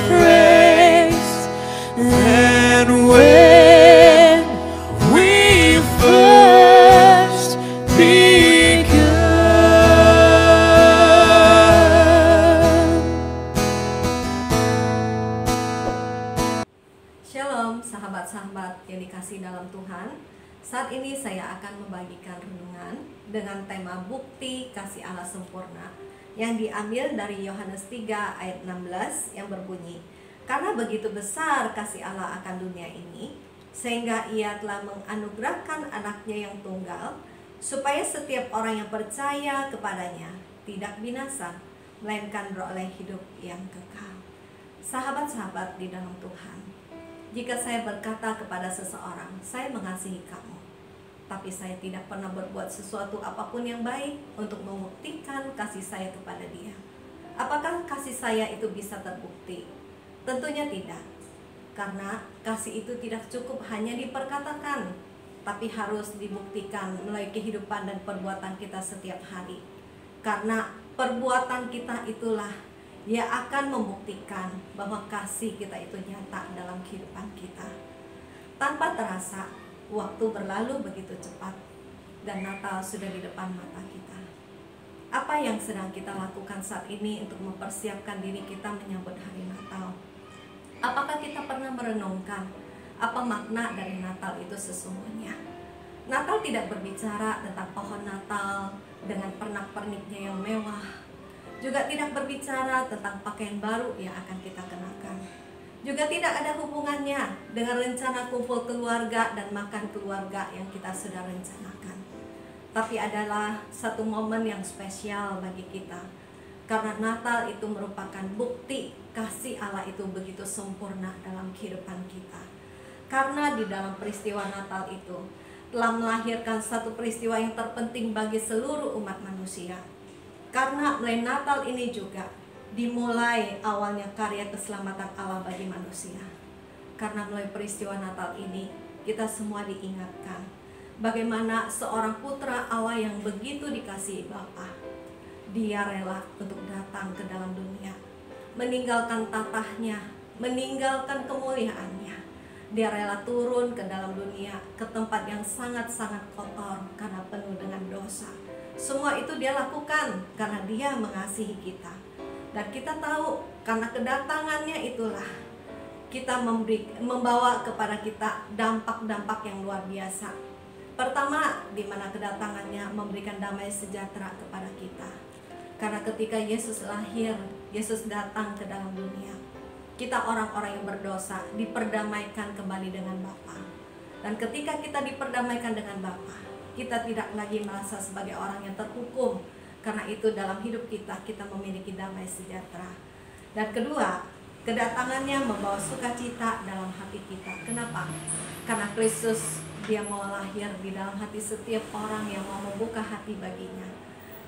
grace than when we first began. Shalom sahabat-sahabat yang dikasihi dalam Tuhan. Saat ini saya akan membagikan renungan dengan tema bukti kasih Allah sempurna yang diambil dari Yohanes 3 ayat 16 yang berbunyi, karena begitu besar kasih Allah akan dunia ini, sehingga ia telah menganugerahkan anaknya yang tunggal, supaya setiap orang yang percaya kepadanya tidak binasa, melainkan beroleh hidup yang kekal. Sahabat-sahabat di dalam Tuhan, jika saya berkata kepada seseorang, saya mengasihi kamu, tapi saya tidak pernah berbuat sesuatu apapun yang baik untuk membuktikan kasih saya kepada dia, apakah kasih saya itu bisa terbukti? Tentunya tidak, karena kasih itu tidak cukup hanya diperkatakan, tapi harus dibuktikan melalui kehidupan dan perbuatan kita setiap hari. Karena perbuatan kita itulah yang akan membuktikan bahwa kasih kita itu nyata dalam kehidupan kita. Tanpa terasa, waktu berlalu begitu cepat dan Natal sudah di depan mata kita. Apa yang sedang kita lakukan saat ini untuk mempersiapkan diri kita menyambut hari Natal? Apakah kita pernah merenungkan apa makna dari Natal itu sesungguhnya? Natal tidak berbicara tentang pohon Natal dengan pernak-perniknya yang mewah, juga tidak berbicara tentang pakaian baru yang akan kita kenakan. Juga tidak ada hubungannya dengan rencana kumpul keluarga dan makan keluarga yang kita sudah rencanakan. Tapi adalah satu momen yang spesial bagi kita, karena Natal itu merupakan bukti kasih Allah itu begitu sempurna dalam kehidupan kita. Karena di dalam peristiwa Natal itu telah melahirkan satu peristiwa yang terpenting bagi seluruh umat manusia. Karena melalui Natal ini juga dimulai awalnya karya keselamatan Allah bagi manusia. Karena melalui peristiwa Natal ini kita semua diingatkan bagaimana seorang putra Allah yang begitu dikasihi Bapa, dia rela untuk datang ke dalam dunia, meninggalkan tatahnya, meninggalkan kemuliaannya. Dia rela turun ke dalam dunia, ke tempat yang sangat-sangat kotor karena penuh dengan dosa. Semua itu dia lakukan karena dia mengasihi kita. Dan kita tahu karena kedatangannya itulah kita membawa kepada kita dampak-dampak yang luar biasa. Pertama, di mana kedatangannya memberikan damai sejahtera kepada kita. Karena ketika Yesus lahir, Yesus datang ke dalam dunia, kita orang-orang yang berdosa diperdamaikan kembali dengan Bapa. Dan ketika kita diperdamaikan dengan Bapa, kita tidak lagi merasa sebagai orang yang terhukum. Karena itu dalam hidup kita memiliki damai sejahtera. Dan kedua, kedatangannya membawa sukacita dalam hati kita. Kenapa? Karena Kristus dia mau lahir di dalam hati setiap orang yang mau membuka hati baginya.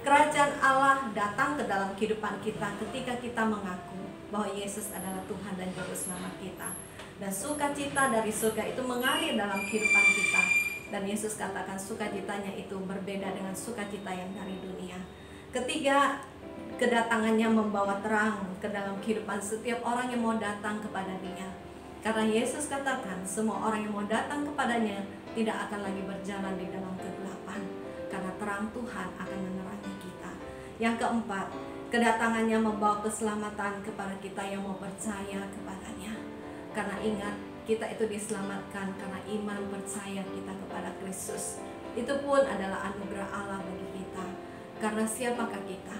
Kerajaan Allah datang ke dalam kehidupan kita ketika kita mengaku bahwa Yesus adalah Tuhan dan Juru Selamat kita. Dan sukacita dari surga itu mengalir dalam kehidupan kita. Dan Yesus katakan sukacitanya itu berbeda dengan sukacita yang dari dunia. Ketiga, kedatangannya membawa terang ke dalam kehidupan setiap orang yang mau datang kepada Dia. Karena Yesus katakan semua orang yang mau datang kepadanya tidak akan lagi berjalan di dalam kegelapan, karena terang Tuhan akan menerangi kita. Yang keempat, kedatangannya membawa keselamatan kepada kita yang mau percaya kepadanya. Karena ingat, kita itu diselamatkan karena iman percaya kita kepada Kristus. Itu pun adalah anugerah Allah bagi kita. Karena siapakah kita?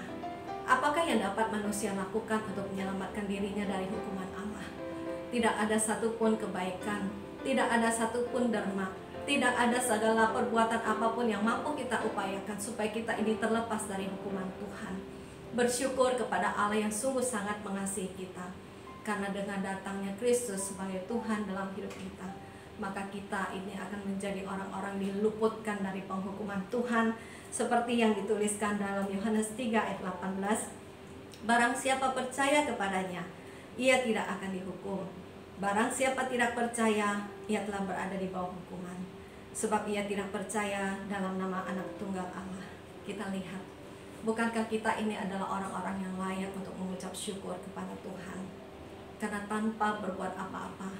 Apakah yang dapat manusia lakukan untuk menyelamatkan dirinya dari hukuman Allah? Tidak ada satupun kebaikan, tidak ada satupun dharma, tidak ada segala perbuatan apapun yang mampu kita upayakan supaya kita ini terlepas dari hukuman Tuhan. Bersyukur kepada Allah yang sungguh sangat mengasihi kita. Karena dengan datangnya Kristus sebagai Tuhan dalam hidup kita, maka kita ini akan menjadi orang-orang diluputkan dari penghukuman Tuhan. Seperti yang dituliskan dalam Yohanes 3 ayat 18, barang siapa percaya kepadanya, ia tidak akan dihukum. Barang siapa tidak percaya, ia telah berada di bawah hukuman, sebab ia tidak percaya dalam nama Anak Tunggal Allah. Kita lihat, bukankah kita ini adalah orang-orang yang layak untuk mengucap syukur kepada Tuhan? karena tanpa berbuat apa-apa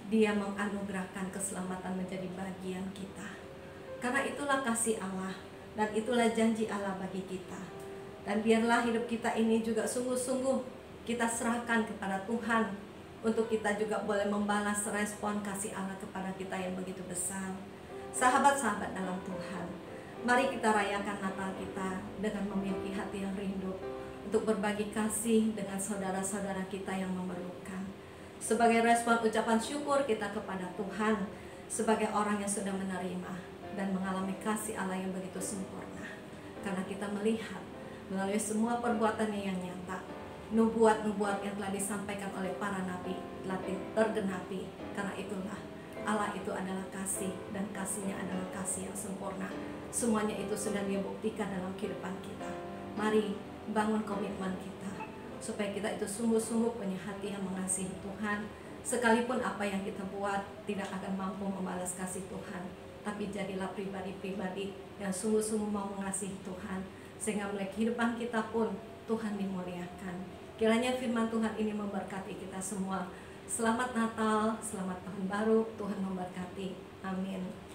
Dia menganugerahkan keselamatan menjadi bagian kita. Karena itulah kasih Allah dan itulah janji Allah bagi kita. Dan biarlah hidup kita ini juga sungguh-sungguh kita serahkan kepada Tuhan, untuk kita juga boleh membalas respon kasih Allah kepada kita yang begitu besar. Sahabat-sahabat dalam Tuhan, mari kita rayakan Natal kita dengan memiliki hati yang rindu untuk berbagi kasih dengan saudara-saudara kita yang memerlukan. Sebagai respon ucapan syukur kita kepada Tuhan, sebagai orang yang sudah menerima dan mengalami kasih Allah yang begitu sempurna. Karena kita melihat melalui semua perbuatannya yang nyata, nubuat-nubuat yang telah disampaikan oleh para nabi telah tergenapi. Karena itulah Allah itu adalah kasih, dan kasihnya adalah kasih yang sempurna. Semuanya itu sudah Dia buktikan dalam kehidupan kita. Mari bangun komitmen kita supaya kita itu sungguh-sungguh punya hati yang mengasihi Tuhan. Sekalipun apa yang kita buat tidak akan mampu membalas kasih Tuhan, tapi jadilah pribadi-pribadi yang sungguh-sungguh mau mengasihi Tuhan, sehingga melalui kehidupan kita pun Tuhan dimuliakan. Kiranya firman Tuhan ini memberkati kita semua. Selamat Natal, selamat Tahun Baru, Tuhan memberkati. Amin.